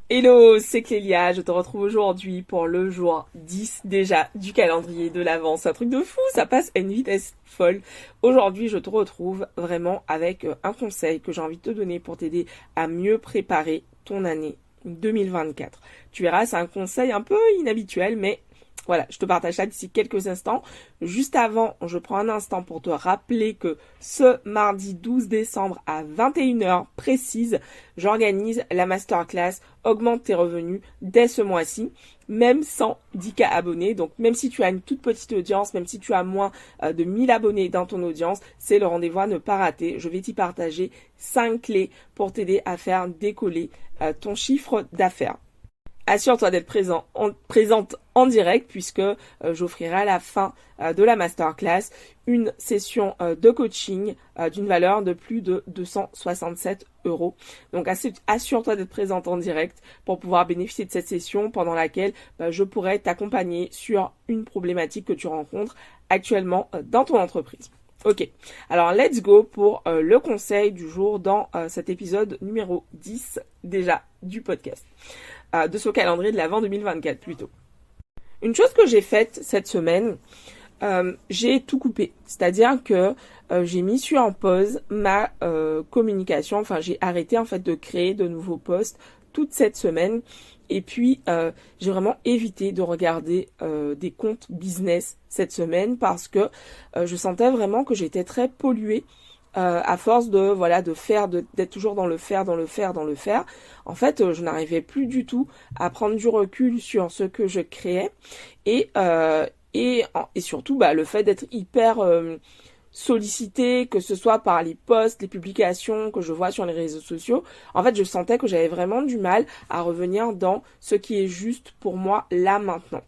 Hello, c'est Clélia, je te retrouve aujourd'hui pour le jour 10 déjà du calendrier de l'Avent. C'est un truc de fou, ça passe à une vitesse folle. Aujourd'hui, je te retrouve vraiment avec un conseil que j'ai envie de te donner pour t'aider à mieux préparer ton année 2024. Tu verras, c'est un conseil un peu inhabituel, mais voilà, je te partage ça d'ici quelques instants. Juste avant, je prends un instant pour te rappeler que ce mardi 12 décembre à 21h précise, j'organise la masterclass Augmente tes revenus dès ce mois-ci, même sans 10K abonnés. Donc même si tu as une toute petite audience, même si tu as moins de 1000 abonnés dans ton audience, c'est le rendez-vous à ne pas rater. Je vais t'y partager 5 clés pour t'aider à faire décoller ton chiffre d'affaires. Assure-toi d'être présente en direct puisque j'offrirai à la fin de la masterclass une session de coaching d'une valeur de plus de 267 euros. Donc assure-toi d'être présente en direct pour pouvoir bénéficier de cette session pendant laquelle je pourrai t'accompagner sur une problématique que tu rencontres actuellement dans ton entreprise. Ok, alors let's go pour le conseil du jour dans cet épisode numéro 10 déjà du podcast. De ce calendrier de l'Avent 2024 plutôt. Une chose que j'ai faite cette semaine, j'ai tout coupé. C'est-à-dire que j'ai mis sur en pause ma communication. Enfin, j'ai arrêté en fait de créer de nouveaux posts toute cette semaine. Et puis, j'ai vraiment évité de regarder des comptes business cette semaine parce que je sentais vraiment que j'étais très polluée à force d'être toujours dans le faire. En fait, je n'arrivais plus du tout à prendre du recul sur ce que je créais et et surtout le fait d'être hyper sollicité, que ce soit par les posts, les publications que je vois sur les réseaux sociaux. En fait, je sentais que j'avais vraiment du mal à revenir dans ce qui est juste pour moi là maintenant.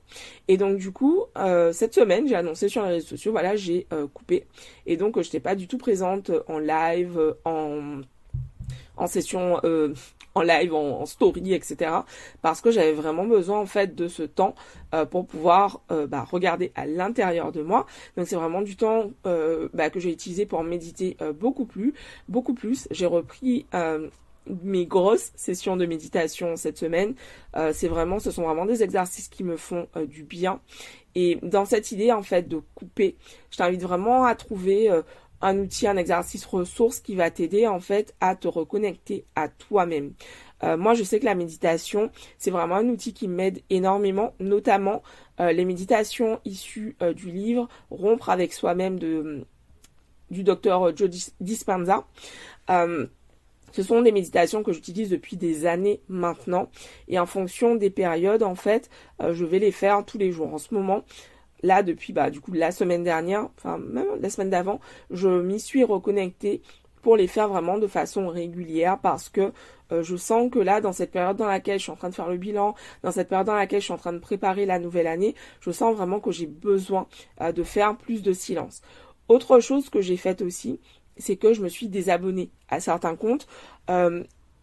Et donc du coup, cette semaine, j'ai annoncé sur les réseaux sociaux, voilà, j'ai coupé. Et donc, je n'étais pas du tout présente en live, en session en live, en story, etc. Parce que j'avais vraiment besoin en fait de ce temps pour pouvoir regarder à l'intérieur de moi. Donc c'est vraiment du temps que j'ai utilisé pour méditer beaucoup plus. J'ai repris mes grosses sessions de méditation cette semaine. Ce sont vraiment des exercices qui me font du bien. Et dans cette idée en fait de couper, je t'invite vraiment à trouver un outil, un exercice ressource qui va t'aider en fait à te reconnecter à toi-même. Moi, je sais que la méditation, c'est vraiment un outil qui m'aide énormément, notamment les méditations issues du livre Rompre avec soi-même du docteur Joe Dispenza. Ce sont des méditations que j'utilise depuis des années maintenant et en fonction des périodes, en fait, je vais les faire tous les jours. En ce moment, là, depuis du coup la semaine dernière, enfin même la semaine d'avant, je m'y suis reconnectée pour les faire vraiment de façon régulière parce que je sens que là, dans cette période dans laquelle je suis en train de faire le bilan, dans cette période dans laquelle je suis en train de préparer la nouvelle année, je sens vraiment que j'ai besoin de faire plus de silence. Autre chose que j'ai faite aussi, c'est que je me suis désabonnée à certains comptes.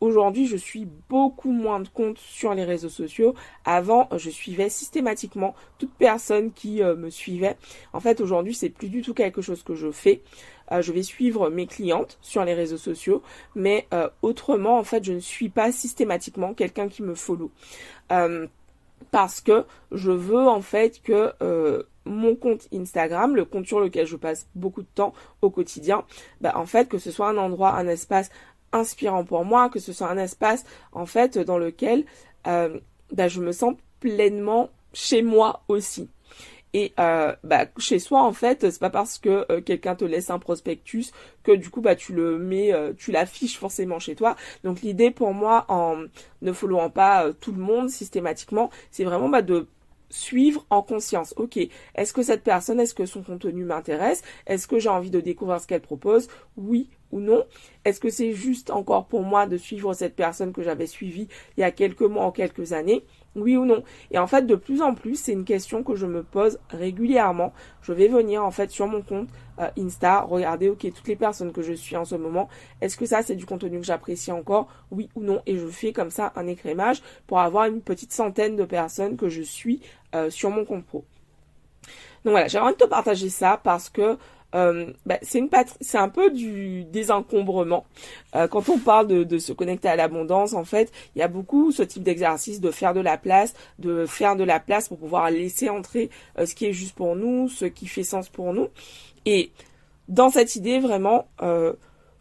Aujourd'hui, je suis beaucoup moins de comptes sur les réseaux sociaux. Avant, je suivais systématiquement toute personne qui me suivait. En fait, aujourd'hui, c'est plus du tout quelque chose que je fais. Je vais suivre mes clientes sur les réseaux sociaux, mais autrement, en fait, je ne suis pas systématiquement quelqu'un qui me follow. Parce que je veux en fait que mon compte Instagram, le compte sur lequel je passe beaucoup de temps au quotidien, en fait que ce soit un endroit, un espace inspirant pour moi, que ce soit un espace en fait dans lequel je me sens pleinement chez moi aussi. Et chez soi en fait, c'est pas parce que quelqu'un te laisse un prospectus que du coup tu le mets, tu l'affiches forcément chez toi. Donc l'idée pour moi en ne followant pas tout le monde systématiquement, c'est vraiment de suivre en conscience. Ok, est-ce que cette personne, est-ce que son contenu m'intéresse? Est-ce que j'ai envie de découvrir ce qu'elle propose? Oui ou non? Est-ce que c'est juste encore pour moi de suivre cette personne que j'avais suivie il y a quelques mois ou quelques années? Oui ou non? Et en fait, de plus en plus, c'est une question que je me pose régulièrement. Je vais venir en fait sur mon compte Insta, regarder toutes les personnes que je suis en ce moment. Est-ce que ça, c'est du contenu que j'apprécie encore? Oui ou non? Et je fais comme ça un écrémage pour avoir une petite centaine de personnes que je suis sur mon compte pro. Donc voilà, j'aimerais te partager ça parce que c'est un peu du désencombrement. Quand on parle de se connecter à l'abondance, en fait, il y a beaucoup ce type d'exercice de faire de la place pour pouvoir laisser entrer ce qui est juste pour nous, ce qui fait sens pour nous. Et dans cette idée, vraiment,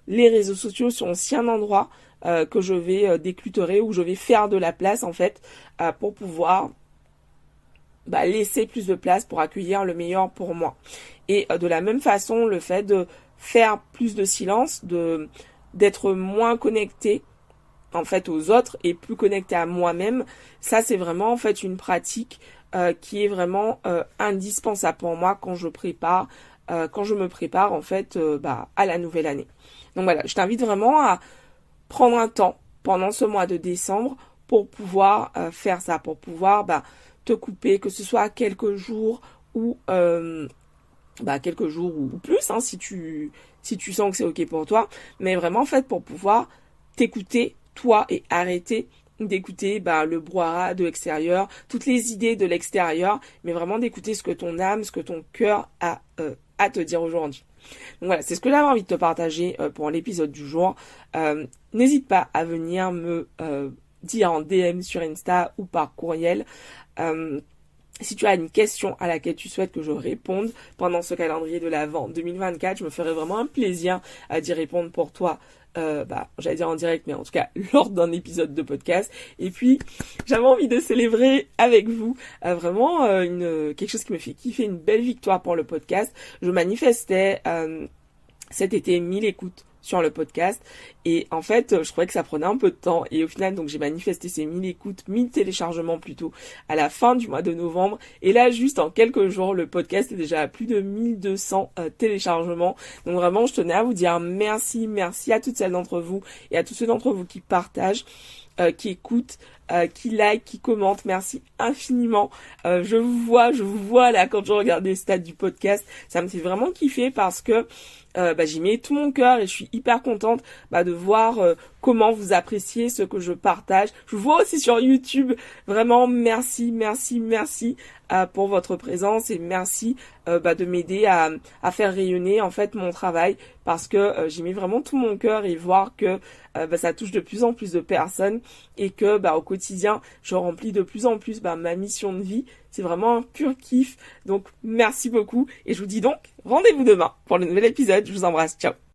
les réseaux sociaux sont aussi un endroit que je vais déclutrer, où je vais faire de la place, en fait, pour pouvoir laisser plus de place pour accueillir le meilleur pour moi. Et de la même façon, le fait de faire plus de silence, d'être moins connecté en fait aux autres et plus connecté à moi-même, ça c'est vraiment en fait une pratique qui est vraiment indispensable pour moi quand je me prépare en fait à la nouvelle année. Donc voilà, je t'invite vraiment à prendre un temps pendant ce mois de décembre pour pouvoir faire ça, pour pouvoir te couper, que ce soit quelques jours ou plus, hein, si tu sens que c'est ok pour toi, mais vraiment en fait pour pouvoir t'écouter toi et arrêter d'écouter le brouhaha de l'extérieur, toutes les idées de l'extérieur, mais vraiment d'écouter ce que ton âme, ce que ton cœur a à te dire aujourd'hui. Donc voilà, c'est ce que j'avais envie de te partager pour l'épisode du jour. N'hésite pas à venir me dire en DM sur Insta ou par courriel si tu as une question à laquelle tu souhaites que je réponde pendant ce calendrier de l'Avent 2024. Je me ferai vraiment un plaisir d'y répondre pour toi. J'allais dire en direct, mais en tout cas lors d'un épisode de podcast. Et puis j'avais envie de célébrer avec vous vraiment quelque chose qui me fait kiffer, une belle victoire pour le podcast. Je manifestais cet été 1000 écoutes sur le podcast et en fait je trouvais que ça prenait un peu de temps et au final donc j'ai manifesté ces 1000 écoutes, 1000 téléchargements plutôt à la fin du mois de novembre et là juste en quelques jours le podcast est déjà à plus de 1200 téléchargements. Donc vraiment je tenais à vous dire merci à toutes celles d'entre vous et à tous ceux d'entre vous qui partagent, qui écoutent, qui like, qui commentent. Merci infiniment. Je vous vois là quand je regarde les stats du podcast, ça me fait vraiment kiffer parce que j'y mets tout mon cœur et je suis hyper contente de voir comment vous appréciez ce que je partage. Je vous vois aussi sur YouTube. Vraiment merci pour votre présence et merci de m'aider à faire rayonner en fait mon travail parce que j'y mets vraiment tout mon cœur et voir que ça touche de plus en plus de personnes et que au quotidien je remplis de plus en plus ma mission de vie. C'est vraiment un pur kiff. Donc merci beaucoup et je vous dis donc rendez-vous demain pour le nouvel épisode. Je vous embrasse. Ciao.